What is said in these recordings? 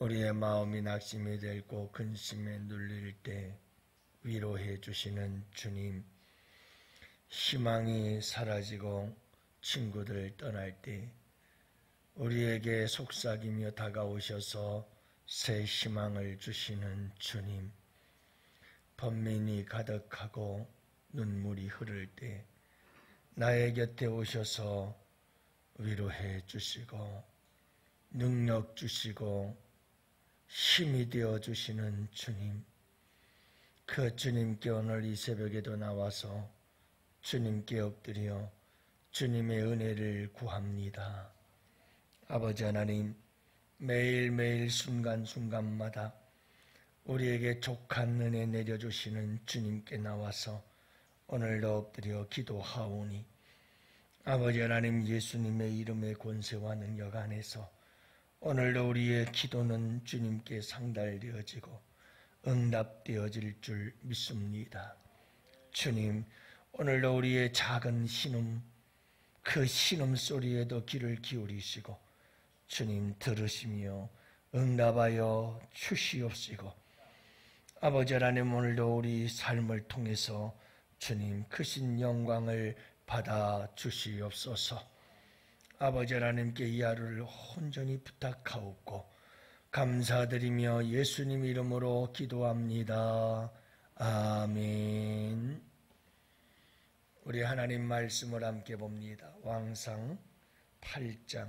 우리의 마음이 낙심이 되고 근심에 눌릴 때 위로해 주시는 주님, 희망이 사라지고 친구들 떠날 때 우리에게 속삭이며 다가오셔서 새 희망을 주시는 주님, 번민이 가득하고 눈물이 흐를 때 나의 곁에 오셔서 위로해 주시고 능력 주시고 힘이 되어 주시는 주님, 그 주님께 오늘 이 새벽에도 나와서 주님께 엎드려 주님의 은혜를 구합니다. 아버지 하나님, 매일매일 순간순간마다 우리에게 족한 은혜 내려주시는 주님께 나와서 오늘도 엎드려 기도하오니 아버지 하나님, 예수님의 이름의 권세와 능력 안에서 오늘도 우리의 기도는 주님께 상달되어지고 응답되어질 줄 믿습니다. 주님, 오늘도 우리의 작은 신음, 그 신음소리에도 귀를 기울이시고 주님 들으시며 응답하여 주시옵시고 아버지 하나님, 오늘도 우리 삶을 통해서 주님 크신 영광을 받아 주시옵소서. 아버지 하나님께 이 하루를 온전히 부탁하옵고 감사드리며 예수님 이름으로 기도합니다. 아멘. 우리 하나님 말씀을 함께 봅니다. 왕상 8장,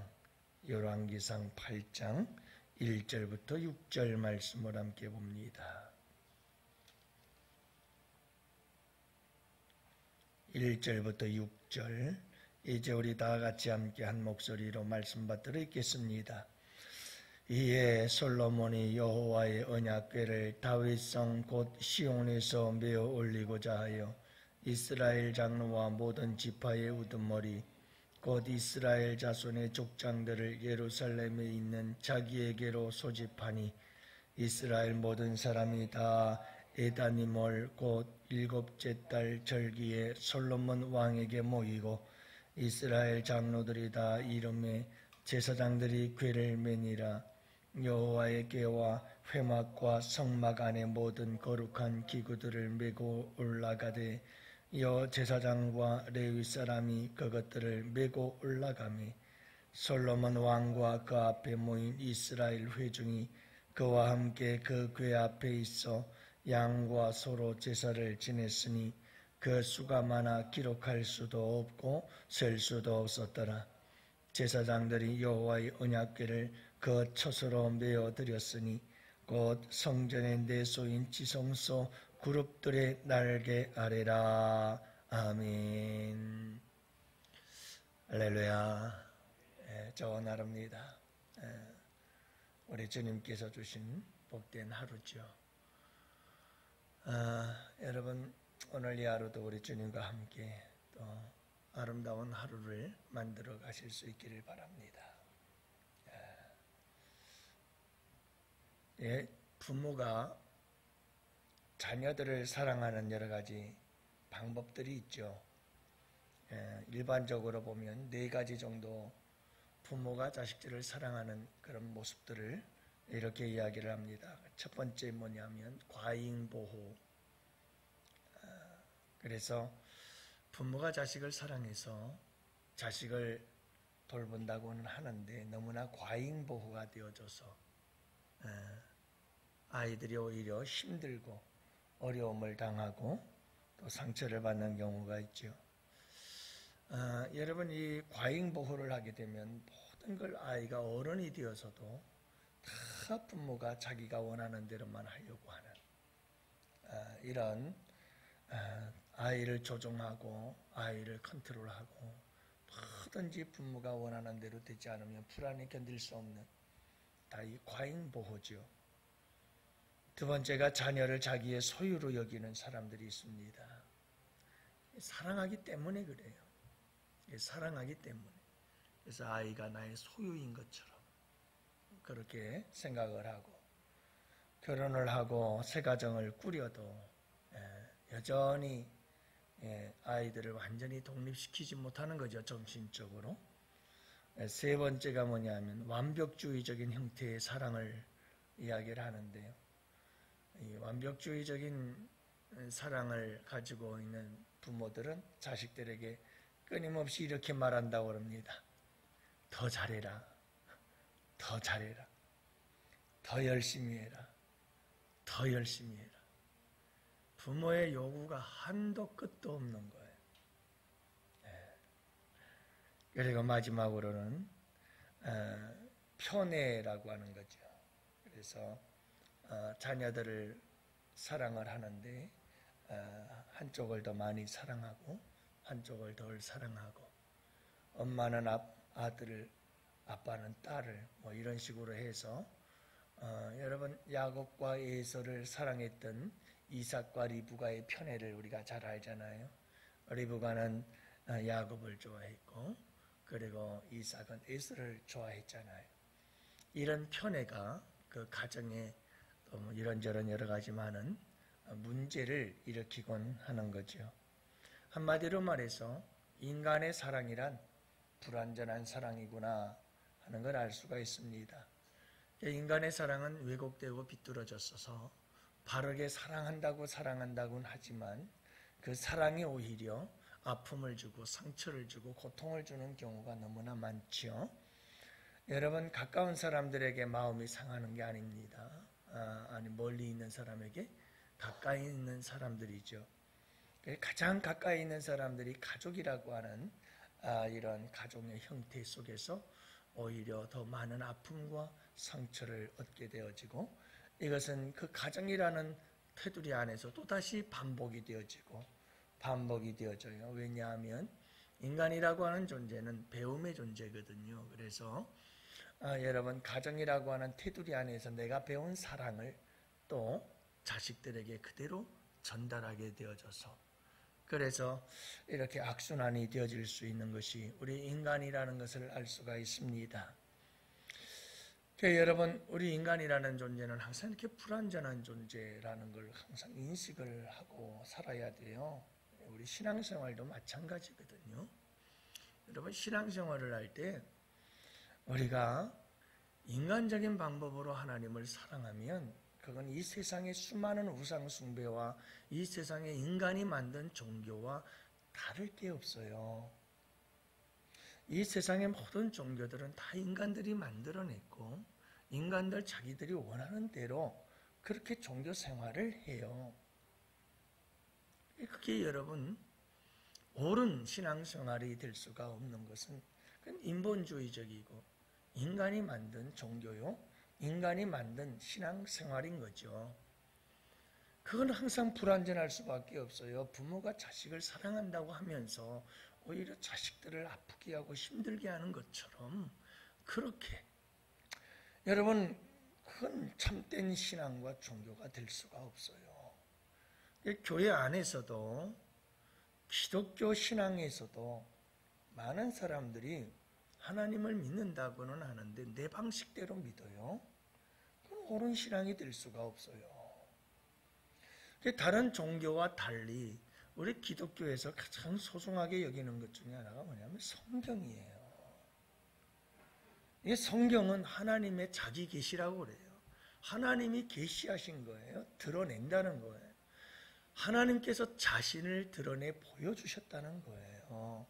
열왕기상 8장 1절부터 6절 말씀을 함께 봅니다. 1절부터 6절, 이제 우리 다 같이 함께 한 목소리로 말씀 받들어 읽겠습니다. 이에 솔로몬이 여호와의 언약궤를 다윗성 곧 시온에서 메어 올리고자 하여 이스라엘 장로와 모든 지파의 우두머리 곧 이스라엘 자손의 족장들을 예루살렘에 있는 자기에게로 소집하니 이스라엘 모든 사람이 다 에다니몰 곧 일곱째 달 절기에 솔로몬 왕에게 모이고 이스라엘 장로들이 다 이름에 제사장들이 궤를 매니라. 여호와의 궤와 회막과 성막 안에 모든 거룩한 기구들을 메고 올라가되 여 제사장과 레위 사람이 그것들을 메고 올라가매 솔로몬 왕과 그 앞에 모인 이스라엘 회중이 그와 함께 그 궤 앞에 있어 양과 소로 제사를 지냈으니 그 수가 많아 기록할 수도 없고 셀 수도 없었더라. 제사장들이 여호와의 언약궤를 그 처소로 메어 드렸으니 곧 성전의 내소인 지성소 그룹들의 날개 아래라. 아멘. 할렐루야. 좋은 하루입니다. 우리 주님께서 주신 복된 하루죠. 여러분, 오늘 이 하루도 우리 주님과 함께 또 아름다운 하루를 만들어 가실 수 있기를 바랍니다. 부모가 자녀들을 사랑하는 여러 가지 방법들이 있죠. 일반적으로 보면 4가지 정도 부모가 자식들을 사랑하는 그런 모습들을 이렇게 이야기를 합니다. 첫 번째 뭐냐면 과잉보호. 그래서 부모가 자식을 사랑해서 자식을 돌본다고는 하는데 너무나 과잉보호가 되어져서 아이들이 오히려 힘들고 어려움을 당하고 또 상처를 받는 경우가 있죠. 여러분, 이 과잉보호를 하게 되면 모든 걸 아이가 어른이 되어서도 다 부모가 자기가 원하는 대로만 하려고 하는 이런 아이를 조종하고 아이를 컨트롤하고 뭐든지 부모가 원하는 대로 되지 않으면 불안히 견딜 수 없는 다 이 과잉보호죠. 두 번째가 자녀를 자기의 소유로 여기는 사람들이 있습니다. 사랑하기 때문에 그래요. 사랑하기 때문에. 그래서 아이가 나의 소유인 것처럼 그렇게 생각을 하고 결혼을 하고 새 가정을 꾸려도 여전히 아이들을 완전히 독립시키지 못하는 거죠. 정신적으로. 세 번째가 뭐냐면 완벽주의적인 형태의 사랑을 이야기를 하는데요. 이 완벽주의적인 사랑을 가지고 있는 부모들은 자식들에게 끊임없이 이렇게 말한다고 합니다. 더 잘해라. 더 잘해라. 더 열심히 해라. 더 열심히 해라. 부모의 요구가 한도 끝도 없는 거예요. 그리고 마지막으로는 편애라고 하는 거죠. 그래서 자녀들을 사랑을 하는데 한쪽을 더 많이 사랑하고 한쪽을 덜 사랑하고, 엄마는 아들을, 아빠는 딸을, 뭐 이런 식으로 해서 여러분, 야곱과 에서를 사랑했던 이삭과 리브가의 편애를 우리가 잘 알잖아요. 리브가는 야곱을 좋아했고, 그리고 이삭은 에서를 좋아했잖아요. 이런 편애가 그 가정에 또 이런저런 여러 가지 많은 문제를 일으키곤 하는 거죠. 한마디로 말해서 인간의 사랑이란 불완전한 사랑이구나 하는 걸 알 수가 있습니다. 인간의 사랑은 왜곡되고 비뚤어졌어서 바르게 사랑한다고는 하지만 그 사랑이 오히려 아픔을 주고 상처를 주고 고통을 주는 경우가 너무나 많죠. 여러분, 가까운 사람들에게 마음이 상하는 게 아닙니다. 아니, 멀리 있는 사람에게, 가까이 있는 사람들이죠. 가장 가까이 있는 사람들이 가족이라고 하는 이런 가족의 형태 속에서 오히려 더 많은 아픔과 상처를 얻게 되어지고, 이것은 그 가정이라는 테두리 안에서 또다시 반복이 되어져요. 왜냐하면 인간이라고 하는 존재는 배움의 존재거든요. 그래서 여러분, 가정이라고 하는 테두리 안에서 내가 배운 사랑을 또 자식들에게 그대로 전달하게 되어져서, 그래서 이렇게 악순환이 되어질 수 있는 것이 우리 인간이라는 것을 알 수가 있습니다. 여러분, 우리 인간이라는 존재는 항상 이렇게 불완전한 존재라는 걸 항상 인식을 하고 살아야 돼요. 우리 신앙생활도 마찬가지거든요. 여러분, 신앙생활을 할 때 우리가 인간적인 방법으로 하나님을 사랑하면 그건 이 세상의 수많은 우상 숭배와 이 세상의 인간이 만든 종교와 다를 게 없어요. 이 세상의 모든 종교들은 다 인간들이 만들어냈고 인간들 자기들이 원하는 대로 그렇게 종교 생활을 해요. 그게 여러분, 옳은 신앙생활이 될 수가 없는 것은 그건 인본주의적이고 인간이 만든 종교요, 인간이 만든 신앙생활인 거죠. 그건 항상 불완전할 수밖에 없어요. 부모가 자식을 사랑한다고 하면서 오히려 자식들을 아프게 하고 힘들게 하는 것처럼 그렇게, 여러분, 그건 참된 신앙과 종교가 될 수가 없어요. 교회 안에서도 기독교 신앙에서도 많은 사람들이 하나님을 믿는다고는 하는데 내 방식대로 믿어요. 그건 옳은 신앙이 될 수가 없어요. 다른 종교와 달리 우리 기독교에서 가장 소중하게 여기는 것 중에 하나가 뭐냐면 성경이에요. 이 성경은 하나님의 자기 계시라고 그래요. 하나님이 계시하신 거예요. 드러낸다는 거예요. 하나님께서 자신을 드러내 보여주셨다는 거예요.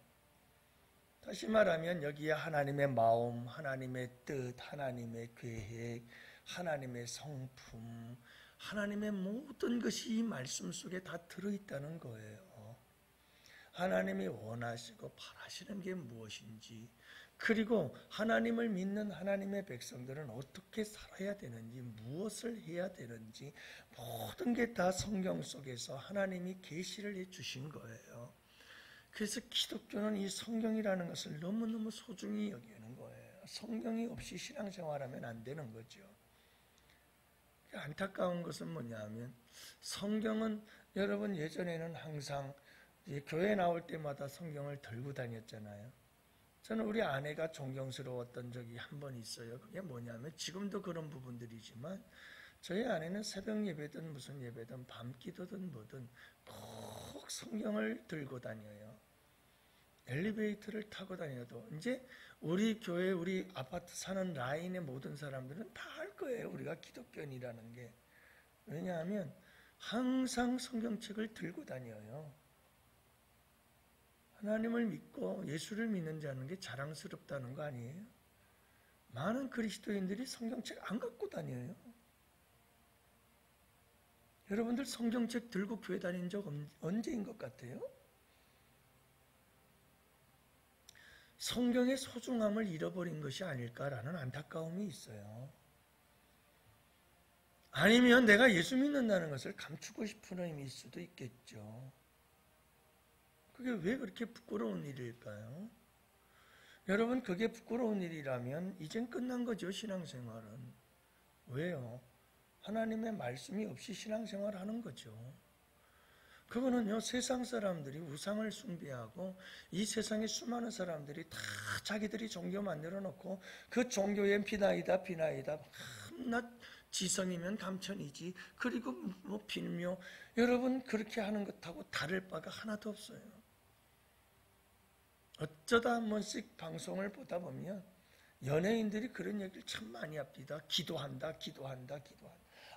다시 말하면 여기에 하나님의 마음, 하나님의 뜻, 하나님의 계획, 하나님의 성품, 하나님의 모든 것이 이 말씀 속에 다 들어있다는 거예요. 하나님이 원하시고 바라시는 게 무엇인지, 그리고 하나님을 믿는 하나님의 백성들은 어떻게 살아야 되는지, 무엇을 해야 되는지, 모든 게 다 성경 속에서 하나님이 계시를 해주신 거예요. 그래서 기독교는 이 성경이라는 것을 너무너무 소중히 여기는 거예요. 성경이 없이 신앙생활하면 안 되는 거죠. 안타까운 것은 뭐냐면 성경은, 여러분, 예전에는 항상 교회 나올 때마다 성경을 들고 다녔잖아요. 저는 우리 아내가 존경스러웠던 적이 한 번 있어요. 그게 뭐냐면, 지금도 그런 부분들이지만 저희 아내는 새벽 예배든 무슨 예배든 밤기도든 뭐든 꼭 성경을 들고 다녀요. 엘리베이터를 타고 다녀도, 이제 우리 교회, 우리 아파트 사는 라인의 모든 사람들은 다 거예요. 우리가 기독교인이라는 게. 왜냐하면 항상 성경책을 들고 다녀요. 하나님을 믿고 예수를 믿는 자는 게 자랑스럽다는 거 아니에요? 많은 그리스도인들이 성경책 안 갖고 다녀요. 여러분들 성경책 들고 교회 다닌 적 언제인 것 같아요? 성경의 소중함을 잃어버린 것이 아닐까라는 안타까움이 있어요. 아니면 내가 예수 믿는다는 것을 감추고 싶은 의미일 수도 있겠죠. 그게 왜 그렇게 부끄러운 일일까요? 여러분, 그게 부끄러운 일이라면 이젠 끝난 거죠, 신앙생활은. 왜요? 하나님의 말씀이 없이 신앙생활을 하는 거죠. 그거는요, 세상 사람들이 우상을 숭배하고 이 세상에 수많은 사람들이 다 자기들이 종교 만들어 놓고 그 종교엔 비나이다 밤낮 지성이면 감천이지, 그리고 뭐 빌며, 여러분 그렇게 하는 것하고 다를 바가 하나도 없어요. 어쩌다 한 번씩 방송을 보다 보면 연예인들이 그런 얘기를 참 많이 합니다. 기도한다.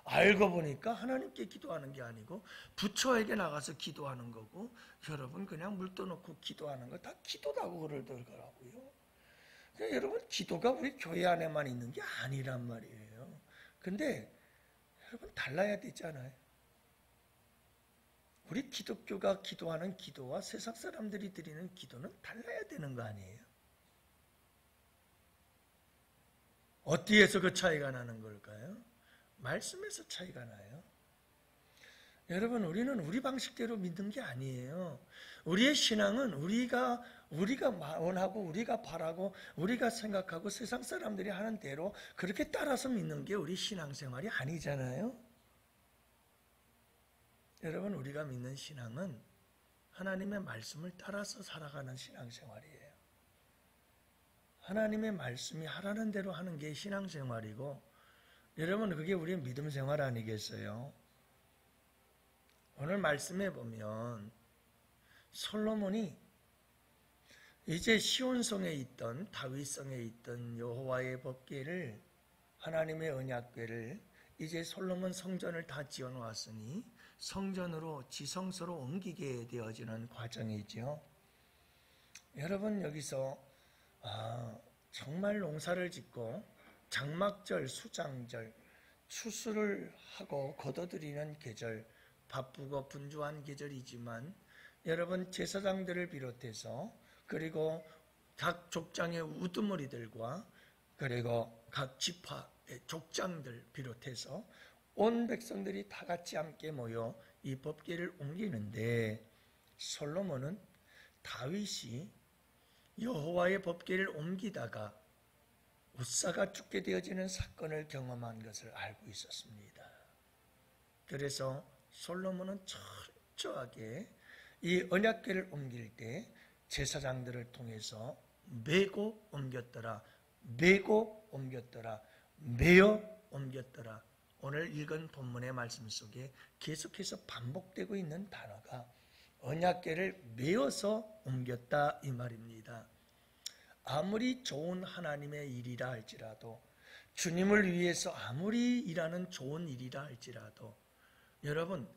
알고 보니까 하나님께 기도하는 게 아니고 부처에게 나가서 기도하는 거고, 여러분 그냥 물 떠놓고 기도하는 거 다 기도라고 그러더라고요. 그러니까 여러분, 기도가 우리 교회 안에만 있는 게 아니란 말이에요. 근데 여러분, 달라야 되잖아요. 우리 기독교가 기도하는 기도와 세상 사람들이 드리는 기도는 달라야 되는 거 아니에요? 어디에서 그 차이가 나는 걸까요? 말씀에서 차이가 나요. 여러분, 우리는 우리 방식대로 믿는 게 아니에요. 우리의 신앙은 우리가 원하고 우리가 바라고 우리가 생각하고 세상 사람들이 하는 대로 그렇게 따라서 믿는 게 우리 신앙생활이 아니잖아요. 여러분, 우리가 믿는 신앙은 하나님의 말씀을 따라서 살아가는 신앙생활이에요. 하나님의 말씀이 하라는 대로 하는 게 신앙생활이고, 여러분, 그게 우리의 믿음생활 아니겠어요? 오늘 말씀해 보면 솔로몬이 이제 시온성에 있던, 다윗성에 있던 여호와의 법궤를, 하나님의 언약궤를 이제 솔로몬 성전을 다 지어놓았으니 성전으로, 지성소로 옮기게 되어지는 과정이죠. 여러분, 여기서 정말 농사를 짓고 장막절, 수장절, 추수를 하고 거둬들이는 계절, 바쁘고 분주한 계절이지만, 여러분, 제사장들을 비롯해서, 그리고 각 족장의 우두머리들과 그리고 각 지파의 족장들 비롯해서 온 백성들이 다 같이 함께 모여 이 법궤를 옮기는데, 솔로몬은 다윗이 여호와의 법궤를 옮기다가 웃사가 죽게 되어지는 사건을 경험한 것을 알고 있었습니다. 그래서 솔로몬은 철저하게 이 언약궤를 옮길 때 제사장들을 통해서 메고 옮겼더라, 메고 옮겼더라, 메어 옮겼더라. 오늘 읽은 본문의 말씀 속에 계속해서 반복되고 있는 단어가 언약궤를 메어서 옮겼다 이 말입니다. 아무리 좋은 하나님의 일이라 할지라도, 주님을 위해서 아무리 일하는 좋은 일이라 할지라도, 여러분,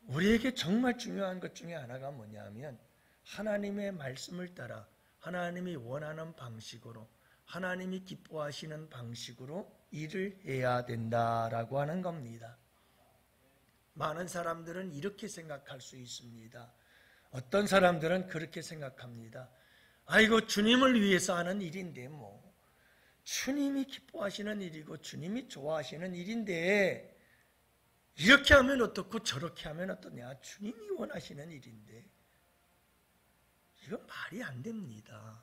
우리에게 정말 중요한 것 중에 하나가 뭐냐면 하나님의 말씀을 따라 하나님이 원하는 방식으로, 하나님이 기뻐하시는 방식으로 일을 해야 된다라고 하는 겁니다. 많은 사람들은 이렇게 생각할 수 있습니다. 어떤 사람들은 그렇게 생각합니다. 아이고, 주님을 위해서 하는 일인데 뭐, 주님이 기뻐하시는 일이고 주님이 좋아하시는 일인데 이렇게 하면 어떻고 저렇게 하면 어떠냐, 주님이 원하시는 일인데, 이건 말이 안 됩니다.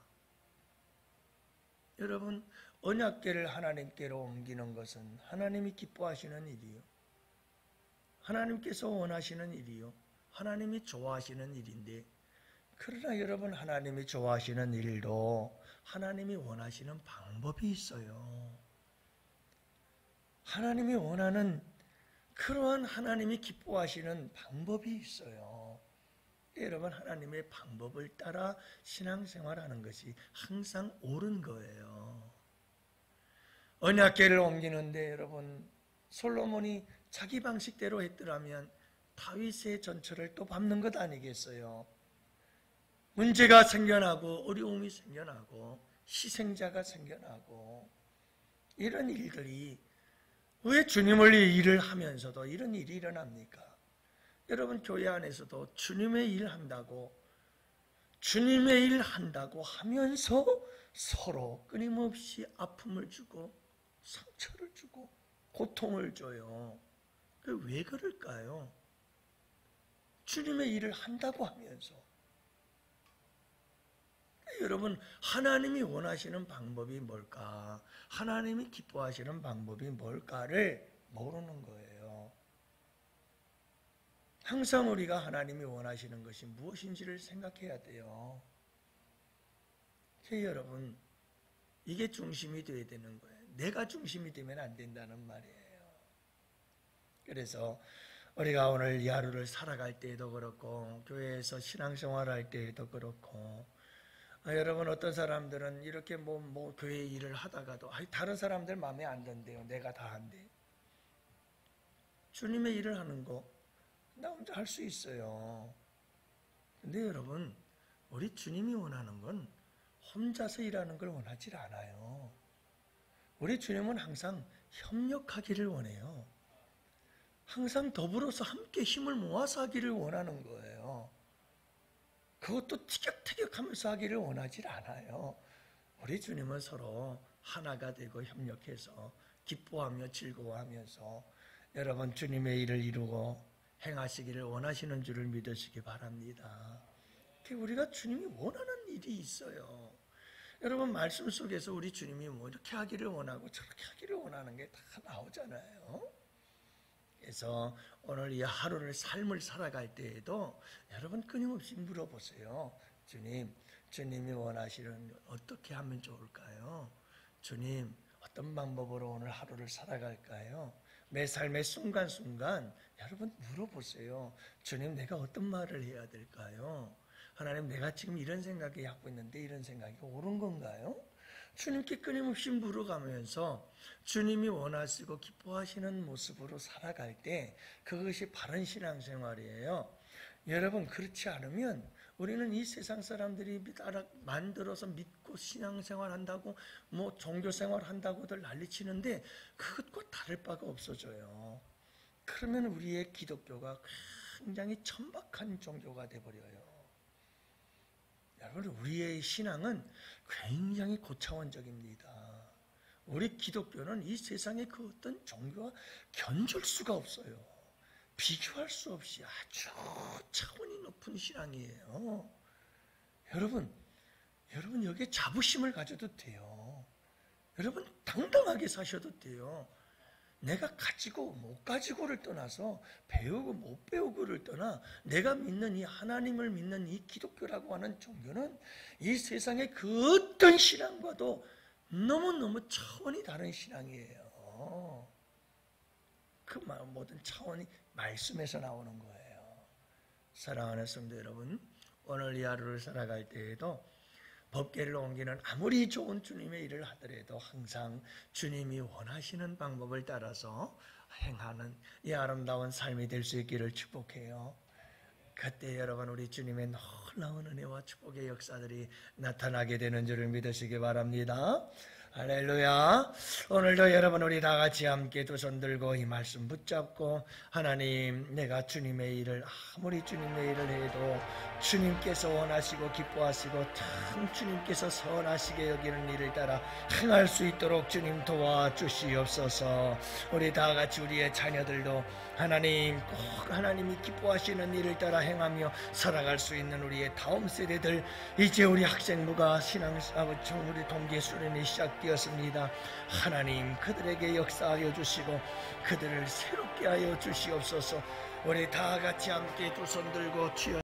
여러분, 언약궤를 하나님께로 옮기는 것은 하나님이 기뻐하시는 일이요, 하나님께서 원하시는 일이요, 하나님이 좋아하시는 일인데, 그러나 여러분, 하나님이 좋아하시는 일도 하나님이 원하시는 방법이 있어요. 하나님이 원하는 그러한 하나님이 기뻐하시는 방법이 있어요. 여러분, 하나님의 방법을 따라 신앙생활하는 것이 항상 옳은 거예요. 언약궤를 옮기는데 여러분 솔로몬이 자기 방식대로 했더라면 다윗의 전철을 또 밟는 것 아니겠어요? 문제가 생겨나고 어려움이 생겨나고 희생자가 생겨나고 이런 일들이 왜 주님을 일을 하면서도 이런 일이 일어납니까? 여러분 교회 안에서도 주님의 일 한다고 하면서 서로 끊임없이 아픔을 주고 상처를 주고 고통을 줘요. 왜 그럴까요? 주님의 일을 한다고 하면서 여러분 하나님이 원하시는 방법이 뭘까? 하나님이 기뻐하시는 방법이 뭘까를 모르는 거예요. 항상 우리가 하나님이 원하시는 것이 무엇인지를 생각해야 돼요. 여러분 이게 중심이 되어야 되는 거예요. 내가 중심이 되면 안 된다는 말이에요. 그래서 우리가 오늘 이 하루를 살아갈 때에도 그렇고 교회에서 신앙생활할 때에도 그렇고 여러분 어떤 사람들은 이렇게 뭐 교회 일을 하다가도 다른 사람들 마음에 안 든대요. 내가 다 한대. 주님의 일을 하는 거 나 혼자 할 수 있어요. 근데 여러분 우리 주님이 원하는 건 혼자서 일하는 걸 원하지 않아요. 우리 주님은 항상 협력하기를 원해요. 항상 더불어서 함께 힘을 모아서 하기를 원하는 거예요. 그것도 티격태격하면서 하기를 원하지 않아요. 우리 주님은 서로 하나가 되고 협력해서 기뻐하며 즐거워하면서 여러분 주님의 일을 이루고 행하시기를 원하시는 줄을 믿으시기 바랍니다. 우리가 주님이 원하는 일이 있어요. 여러분 말씀 속에서 우리 주님이 뭐 이렇게 하기를 원하고 저렇게 하기를 원하는 게 다 나오잖아요. 그래서 오늘 이 하루를 삶을 살아갈 때에도 여러분 끊임없이 물어보세요. 주님이 원하시는 어떻게 하면 좋을까요? 주님 어떤 방법으로 오늘 하루를 살아갈까요? 매 삶의 순간순간 여러분 물어보세요. 주님 내가 어떤 말을 해야 될까요? 하나님 내가 지금 이런 생각이 하고 있는데 이런 생각이 옳은 건가요? 주님께 끊임없이 물어가면서 주님이 원하시고 기뻐하시는 모습으로 살아갈 때 그것이 바른 신앙생활이에요. 여러분 그렇지 않으면 우리는 이 세상 사람들이 만들어서 믿고 신앙생활한다고 뭐 종교생활한다고들 난리치는데 그것과 다를 바가 없어져요. 그러면 우리의 기독교가 굉장히 천박한 종교가 돼버려요. 여러분 우리의 신앙은 굉장히 고차원적입니다. 우리 기독교는 이 세상의 그 어떤 종교와 견줄 수가 없어요. 비교할 수 없이 아주 차원이 높은 신앙이에요. 여러분 여기에 자부심을 가져도 돼요. 여러분 당당하게 사셔도 돼요. 내가 가지고 못 가지고를 떠나서 배우고 못 배우고를 떠나 내가 믿는 이 하나님을 믿는 이 기독교라고 하는 종교는 이 세상의 그 어떤 신앙과도 너무너무 차원이 다른 신앙이에요. 그 모든 차원이 말씀에서 나오는 거예요. 사랑하는 성도 여러분, 오늘 이 하루를 살아갈 때에도 법궤를 옮기는 아무리 좋은 주님의 일을 하더라도 항상 주님이 원하시는 방법을 따라서 행하는 이 아름다운 삶이 될 수 있기를 축복해요. 그때 여러분 우리 주님의 놀라운 은혜와 축복의 역사들이 나타나게 되는 줄을 믿으시기 바랍니다. 할렐루야. 오늘도 여러분 우리 다 같이 함께 두 손 들고 이 말씀 붙잡고 하나님 내가 주님의 일을 아무리 주님의 일을 해도 주님께서 원하시고 기뻐하시고 참 주님께서 선하시게 여기는 일을 따라 행할 수 있도록 주님 도와주시옵소서. 우리 다 같이 우리의 자녀들도 하나님 꼭 하나님이 기뻐하시는 일을 따라 행하며 살아갈 수 있는 우리의 다음 세대들 이제 우리 학생부가 신앙사부청 우리 동계 수련이 시작되었습니다. 하나님 그들에게 역사하여 주시고 그들을 새롭게 하여 주시옵소서. 우리 다 같이 함께 두 손 들고 주여